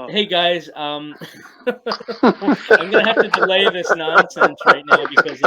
Hey guys, I'm gonna have to delay this nonsense right now because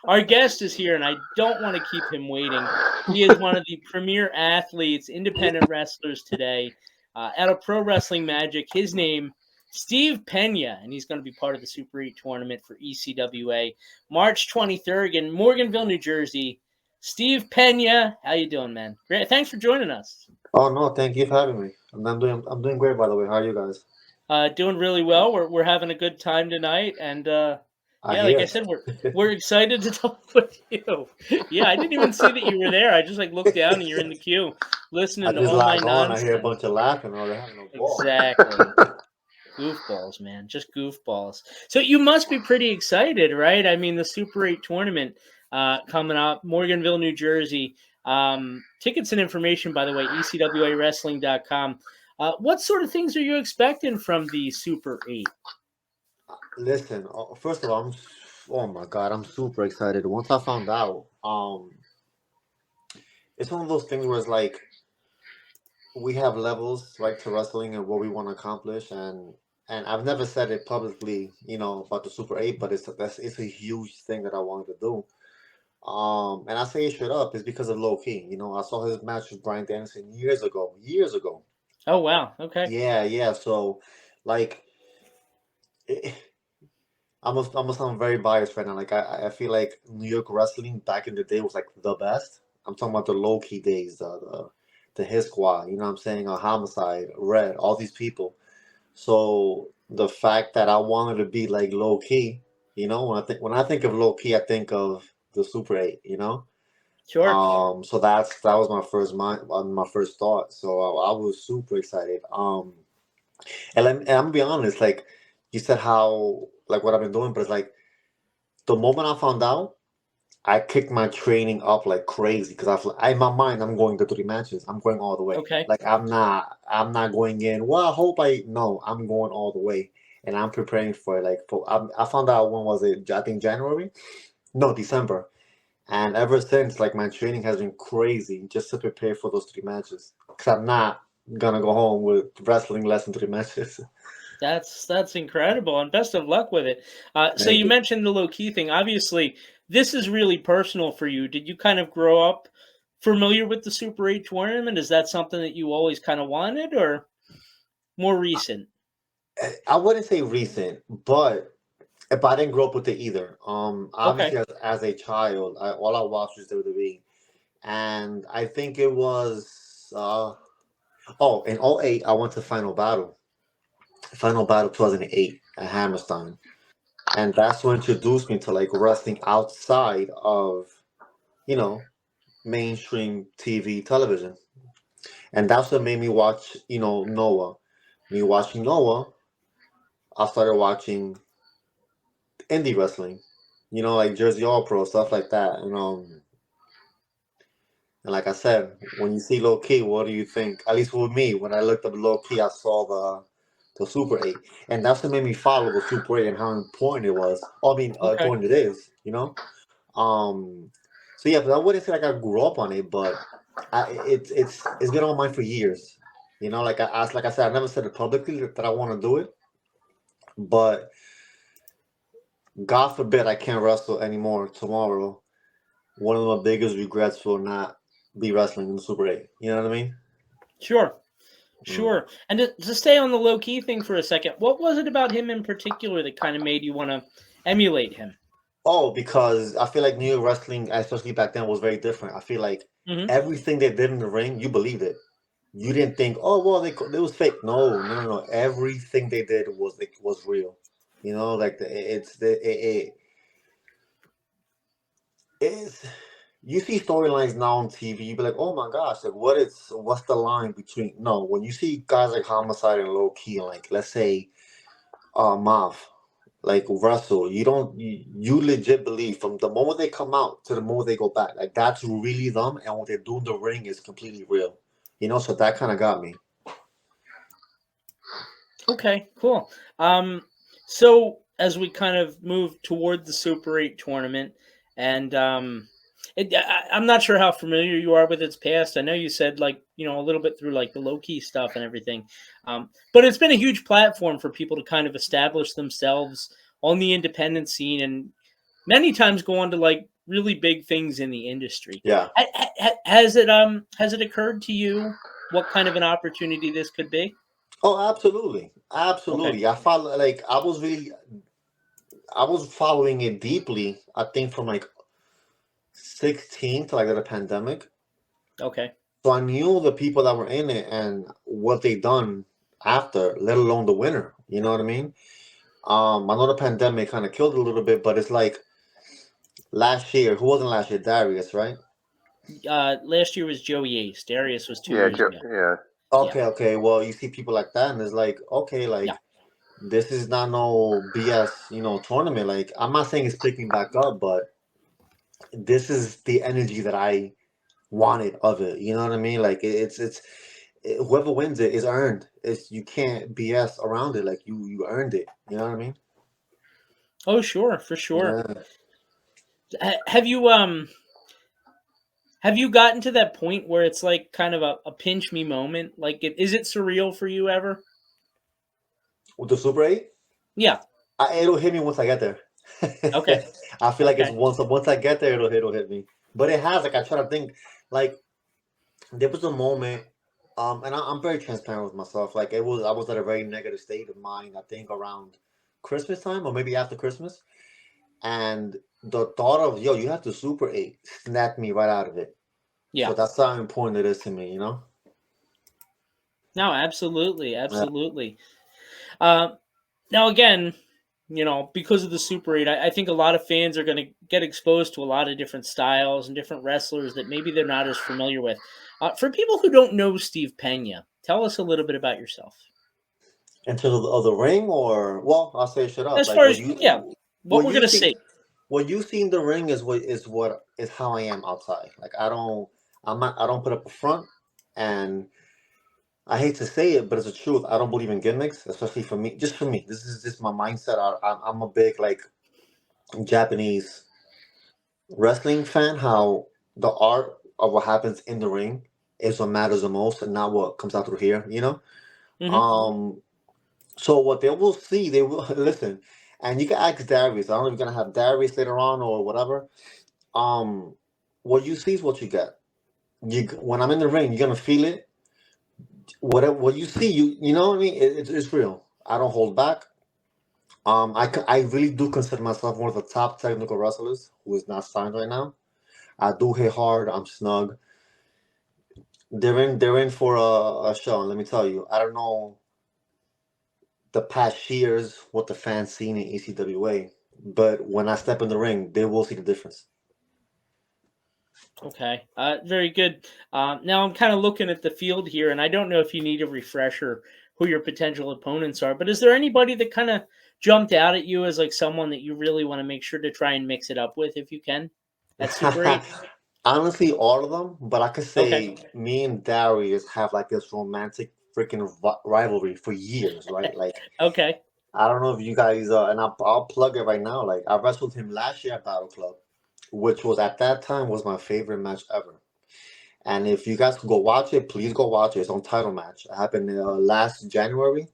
our guest is here, and I don't want to keep him waiting. He is one of the premier athletes, independent wrestlers today, out of Pro Wrestling Magic. His name, Steve Pena, and he's going to be part of the Super 8 tournament for ECWA, March 23rd in Morganville, New Jersey. Steve Pena, how you doing, man? Great, thanks for joining us. Oh no, thank you for having me. I'm doing great, by the way. How are you guys? Doing really well. We're having a good time tonight, and I yeah, like I hear. said, we're excited to talk with you. Yeah, I didn't even see that you were there. I just like looked down and you're in the queue, I listening to just all my log on. I hear a nonsense. bunch of laughing. Oh, they're having a ball. Exactly, goofballs, man, just goofballs. So you must be pretty excited, right? I mean, the Super 8 tournament coming up, Morganville, New Jersey. Tickets and information, by the way, ecwawrestling.com. What sort of things are you expecting from the Super 8? Listen, first of all, oh my god, I'm super excited. Once I found out, it's one of those things where it's like we have levels, right, to wrestling and what we want to accomplish, and I've never said it publicly, about the Super 8, but it's a huge thing that I wanted to do. And I say it straight up, it's because of low key. I saw his match with Brian Danielson years ago, years ago. Oh wow, okay. Yeah, yeah. So, like, it, I'm gonna sound very biased right now. Like, I feel like New York wrestling back in the day was like the best. I'm talking about the low key days, the His Squad. You know what I'm saying? Homicide, Red, all these people. So the fact that I wanted to be like low key, when I think of low key, I think of the Super 8. Sure. So that was my first thought. So I was super excited. And I'm gonna be honest, like you said, how like what I've been doing, but it's like the moment I found out, I kicked my training up like crazy because in my mind I'm going to 3 matches. I'm going all the way. Okay. Like I'm not going in. Well, I hope I no. I'm going all the way, and I'm preparing for it. Like I found out, when was it? I think January. No, December. And ever since, like my training has been crazy just to prepare for those 3 matches. Cause I'm not gonna go home with wrestling less than 3 matches. That's incredible, and best of luck with it. So Thank you you. mentioned the low key thing. Obviously, this is really personal for you. Did you kind of grow up familiar with the Super 8 tournament? Is that something that you always kind of wanted, or more recent? I wouldn't say recent, but I didn't grow up with it either. Okay. Obviously, as a child, all I watched was WWE, and I think it was in '08 I went to Final Battle 2008 at Hammerstein, and that's what introduced me to like wrestling outside of you know mainstream TV television. And that's what made me watch, Noah. Me watching Noah, I started watching indie wrestling, like Jersey All Pro, stuff like that. And like I said, when you see low key, what do you think? At least with me, when I looked up low key, I saw the Super 8. And that's what made me follow the Super 8 and how important it was. I mean, Okay. important it is. Um, so yeah, but I wouldn't say like I grew up on it, but it's been on my mind for years. Like I said, I never said it publicly that I want to do it, but God forbid I can't wrestle anymore tomorrow. One of my biggest regrets will not be wrestling in the Super 8. You know what I mean? Sure. Mm. Sure. And to stay on the low key thing for a second, what was it about him in particular that kind of made you want to emulate him? Oh, because I feel like New York wrestling, especially back then, was very different. I feel like Hmm. everything they did in the ring, you believed it. You didn't think, oh well, it was fake. No, no, no, no. Everything they did was real. Like it's you see storylines now on TV, you be like, oh my gosh, like what's the line between? No, when you see guys like Homicide and Low Key, like let's say Mav, like Russell, you legit believe from the moment they come out to the moment they go back, like that's really them, and what they do in the ring is completely real. So that kind of got me. Okay, cool. So as we kind of move toward the Super 8 tournament, and I'm not sure how familiar you are with its past. I know you said like a little bit through like the low key stuff and everything, but it's been a huge platform for people to kind of establish themselves on the independent scene and many times go on to like really big things in the industry. Yeah. Has it occurred to you what kind of an opportunity this could be? Oh, absolutely, Okay. absolutely. I follow like I was following it deeply. I think from like 16 to like the pandemic. Okay. So I knew the people that were in it and what they done after, let alone the winner. You know what I mean? I know the pandemic kind of killed it a little bit, but it's like last year. Who wasn't last year? Darius, right? Last year was Joey Ace. Darius was 2 Yeah, years ago. yeah. Yeah. Okay, okay. Well, you see people like that, and it's like, okay, like Yeah. this is not no BS, tournament. Like I'm not saying it's picking back up, but this is the energy that I wanted of it. You know what I mean? Like whoever wins it is earned. It's you can't BS around it. Like you earned it. You know what I mean? Oh, sure, for sure. Yeah. Have you gotten to that point where it's like kind of a pinch me moment? Like, is it surreal for you ever? With the Super 8, Yeah. it'll hit me once I get there. Okay. I feel like it's Okay. once I get there, it'll hit me. But it has. Like I try to think. Like there was a moment. And I'm very transparent with myself. Like I was at a very negative state of mind. I think around Christmas time or maybe after Christmas. And the thought of you have to Super 8 snapped me right out of it. Yeah. So that's how important it is to me, No, absolutely, Yeah. absolutely. Now again, because of the Super 8, I think a lot of fans are going to get exposed to a lot of different styles and different wrestlers that maybe they're not as familiar with. For people who don't know Steve Pena, tell us a little bit about yourself. In terms of the ring, or well, I'll say shut up. As Like far as what what we're you going to see, see. what you see in the ring is how I am outside. Like I don't put up a front, and I hate to say it, but it's the truth. I don't believe in gimmicks, especially for me. Just for me, this is just my mindset. I'm a big like Japanese wrestling fan. How the art of what happens in the ring is what matters the most, and not what comes out through here. Mm-hmm. Um. So what they will see, they will listen, and you can ask Darius. I don't know if you're gonna have Darius later on or whatever. Um, what you see is what you get. When I'm in the ring, you're gonna feel it. What you see, you know what I mean. It's real. I don't hold back. I really do consider myself one of the top technical wrestlers who is not signed right now. I do hit hard. I'm snug. They're in for a show, and let me tell you, I don't know the past years what the fans seen in ECWA, but when I step in the ring, they will see the difference. Okay, very good. Now I'm kind of looking at the field here, and I don't know if you need a refresher who your potential opponents are, but is there anybody that kind of jumped out at you as like someone that you really want to make sure to try and mix it up with if you can at Super 8? Honestly, all of them, but I could Okay. say me and Darius have like this romantic freaking rivalry for years, right? Like Okay. I don't know if you guys and I'll plug it right now. Like I wrestled him last year at Battle Club, which was at that time was my favorite match ever. And if you guys could go watch it, please go watch it. It's on Title Match. It happened last January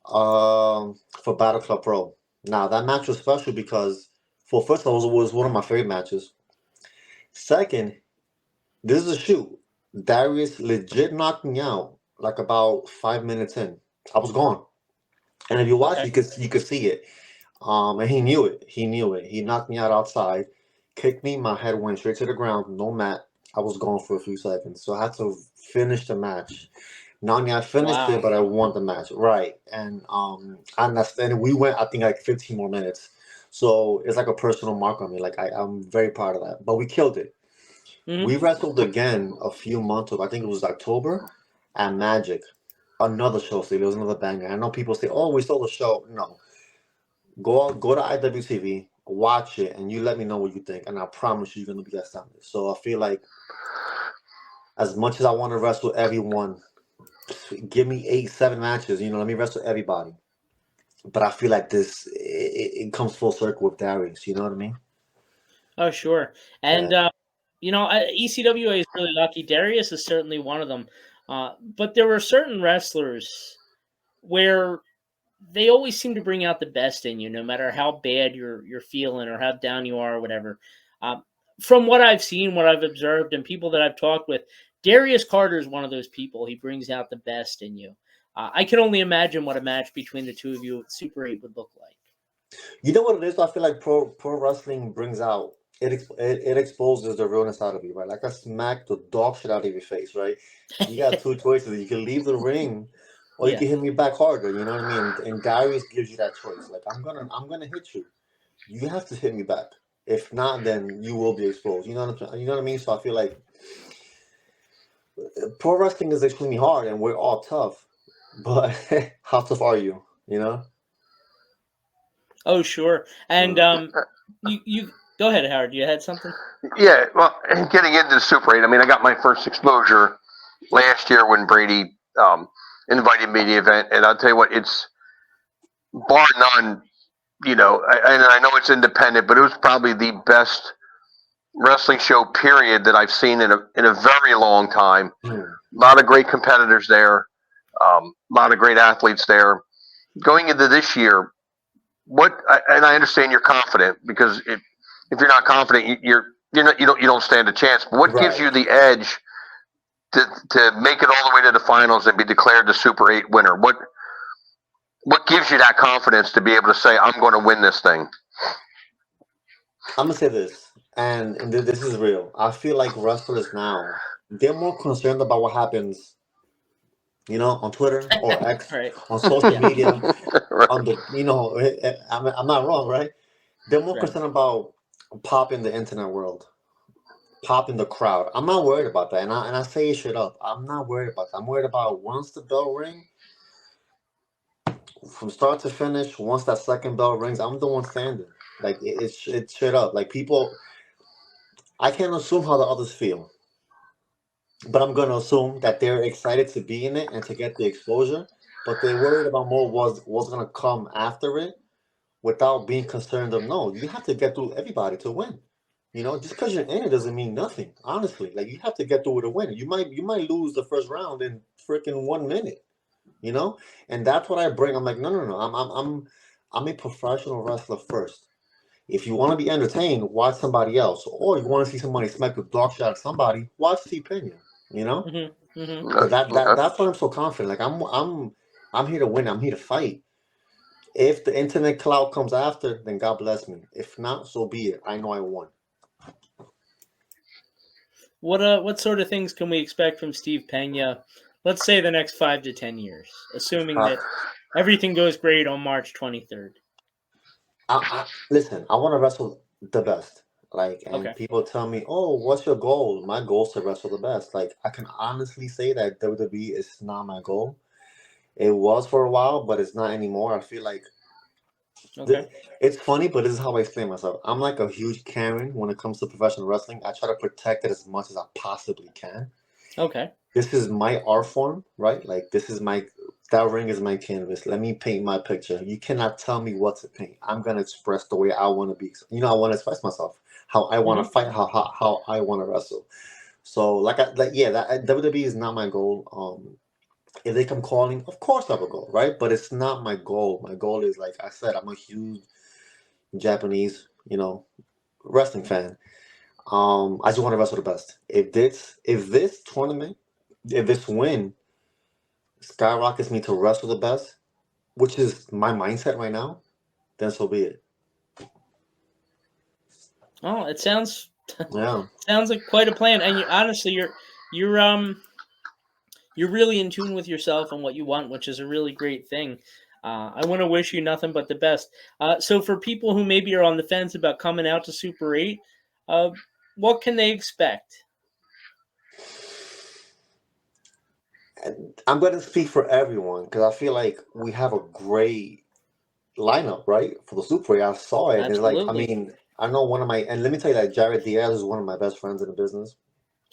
for Battle Club Pro. Now that match was special because, for first of all, it was one of my favorite matches. Second, this is a shoot. Darius legit knocked me out like about 5 minutes in. I was gone, and if you watch, Okay. you could see it. And he knew it. He knew it. He knocked me out outside, kicked me. My head went straight to the ground. No mat. I was gone for a few seconds, so I had to finish the match. Not only I finished it, Wow. but I won the match. Right, and I understand. We went, I think, like 15 more minutes. So it's like a personal mark on me. Like I'm very proud of that. But we killed it. Hmm. We wrestled again a few months ago. I think it was October, and Magic. Another show. See, there was another banger. I know people say, "Oh, we stole the show." No, go to IWTV, watch it, and you let me know what you think. And I promise you're gonna be astounded. So I feel like, as much as I want to wrestle everyone, give me 8, 7 matches. Let me wrestle everybody. But I feel like it comes full circle with Darius. You know what I mean? Oh, sure. And Yeah. ECWA is really lucky. Darius is certainly one of them. But there were certain wrestlers where they always seem to bring out the best in you, no matter how bad you're feeling or how down you are or whatever. From what I've seen, what I've observed, and people that I've talked with, Darius Carter is one of those people. He brings out the best in you. I can only imagine what a match between the two of you at Super 8 would look like. You know what it is? I feel like pro wrestling brings out it exposes the realness out of you, right? Like I smack the dog shit out of your face, right? You got two choices. You can leave the ring, or you Yeah. can hit me back harder. You know what I mean? And Darius gives you that choice. Like I'm gonna hit you. You have to hit me back. If not, then you will be exposed. You know what I mean? So I feel like pro wrestling is extremely hard, and we're all tough. But how tough are you? You know? Oh, sure. And you go ahead, Howard. You had something? Yeah, well, getting into the Super 8, I mean, I got my first exposure last year when Brady invited me to the event, and I'll tell you what, it's bar none, and I know it's independent, but it was probably the best wrestling show period that I've seen in a very long time. A lot of great competitors there, a lot of great athletes there. Going into this year, and I understand you're confident, because if you're not confident, you don't stand a chance. But what gives Right. you the edge to make it all the way to the finals and be declared the Super 8 winner? What gives you that confidence to be able to say, I'm going to win this thing? I'm gonna say this, and this is real. I feel like wrestlers now, they're more concerned about what happens, on Twitter or X, Right. on social Yeah. media, Right. on the, I'm not wrong, right? They're more Right. concerned about popping the internet world, popping the crowd. I'm not worried about that, and I say it straight up. I'm not worried about that. I'm worried about once the bell ring, from start to finish. Once that second bell rings, I'm the one standing. Like it's straight up. Like people, I can't assume how the others feel. But I'm gonna assume that they're excited to be in it and to get the exposure, but they're worried about more what's gonna come after it, without being concerned of, no, you have to get through everybody to win. Just because you're in it doesn't mean nothing. Honestly, like you have to get through it to win. You might lose the first round in freaking 1 minute. And that's what I bring. I'm like, no, no, no. I'm a professional wrestler first. If you want to be entertained, watch somebody else, or you want to see somebody smack the dog shot at somebody, watch Steve Pena. You know. Mm-hmm. Mm-hmm. So Okay. that's why I'm so confident. Like I'm here to win. I'm here to fight. If the internet cloud comes after, then God bless me. If not, so be it. I know I won. What sort of things can we expect from Steve Pena? Let's say the next 5 to 10 years, assuming Uh, that everything goes great on March 23rd. Listen. I want to wrestle the best. Like, and Okay. people tell me, "Oh, what's your goal?" My goal is to wrestle the best. Like, I can honestly say that WWE is not my goal. It was for a while, but it's not anymore. I feel like Okay. it's funny, but this is how I explain myself. I'm like a huge Karen when it comes to professional wrestling. I try to protect it as much as I possibly can. Okay. This is my art form, right? Like that ring is my canvas. Let me paint my picture. You cannot tell me what to paint. I'm gonna express the way I want to be. I want to express myself, how I want to Mm-hmm. fight, how I want to wrestle. So yeah, that WWE is not my goal. If they come calling, of course I have a goal, right? But it's not my goal. My goal is, like I said, I'm a huge Japanese, wrestling fan. I just want to wrestle the best. If this tournament, if this win skyrockets me to wrestle the best, which is my mindset right now, then so be it. Oh, it sounds Yeah. sounds like quite a plan. And honestly, you're really in tune with yourself and what you want, which is a really great thing. I want to wish you nothing but the best. So for people who maybe are on the fence about coming out to Super 8, uh, what can they expect? And I'm going to speak for everyone because I feel like we have a great lineup, right? For the Super 8. I saw it. And it's like, I Absolutely. mean, I know and let me tell you that Jared Diaz is one of my best friends in the business.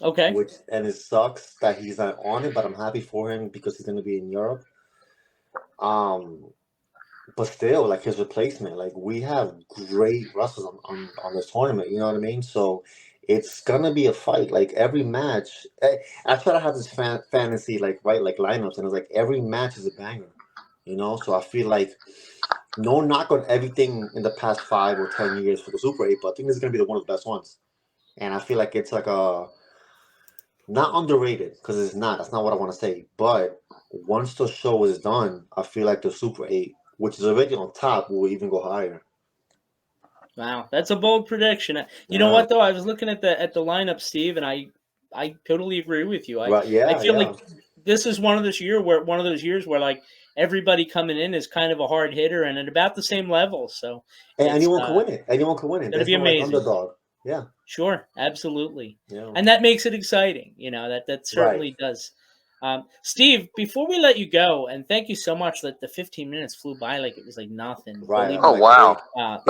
Okay. And it sucks that he's not on it, but I'm happy for him because he's going to be in Europe. Um, but still, like his replacement, like we have great wrestlers on this tournament. You know what I mean? So it's gonna be a fight. Like every match, I try to have this fantasy, like lineups, and it's like every match is a banger, So I feel like no knock on everything in the past 5 or 10 years for the Super 8, but I think this is gonna be one of the best ones. And I feel like it's like a not underrated because it's not. That's not what I want to say. But once the show is done, I feel like the Super 8, which is already on top, will even go higher. Wow, that's a bold prediction. You know what though? I was looking at the lineup, Steve, and I totally agree with you. I feel like this is one of those years where like everybody coming in is kind of a hard hitter and at about the same level. So and anyone can win it. Anyone can win it. It's gonna be amazing. Underdog. Yeah. Sure, absolutely. Yeah. And that makes it exciting. That certainly does. Steve, before we let you go, and thank you so much that the 15 minutes flew by like it was like nothing. Right. Oh, wow.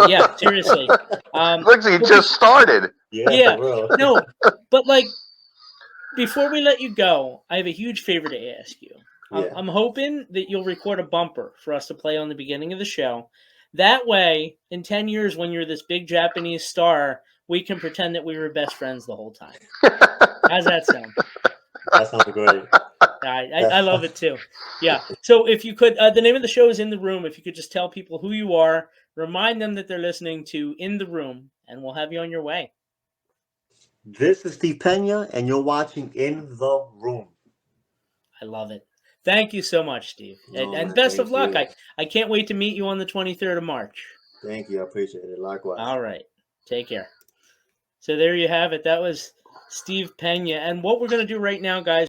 Yeah, seriously. Looks like you just started. Yeah. No, but like before we let you go, I have a huge favor to ask you. I'm hoping that you'll record a bumper for us to play on the beginning of the show. That way, in 10 years, when you're this big Japanese star, we can pretend that we were best friends the whole time. How's that sound? That sounds great. I love it too. Yeah. So if you could, the name of the show is In the Room. If you could just tell people who you are, remind them that they're listening to In the Room, and we'll have you on your way. This is Steve Pena, and you're watching In the Room. I love it. Thank you so much, Steve. And best of luck. I can't wait to meet you on the 23rd of March. Thank you. I appreciate it. Likewise. All right. Take care. So there you have it. That was Steve Pena. And what we're going to do right now, guys,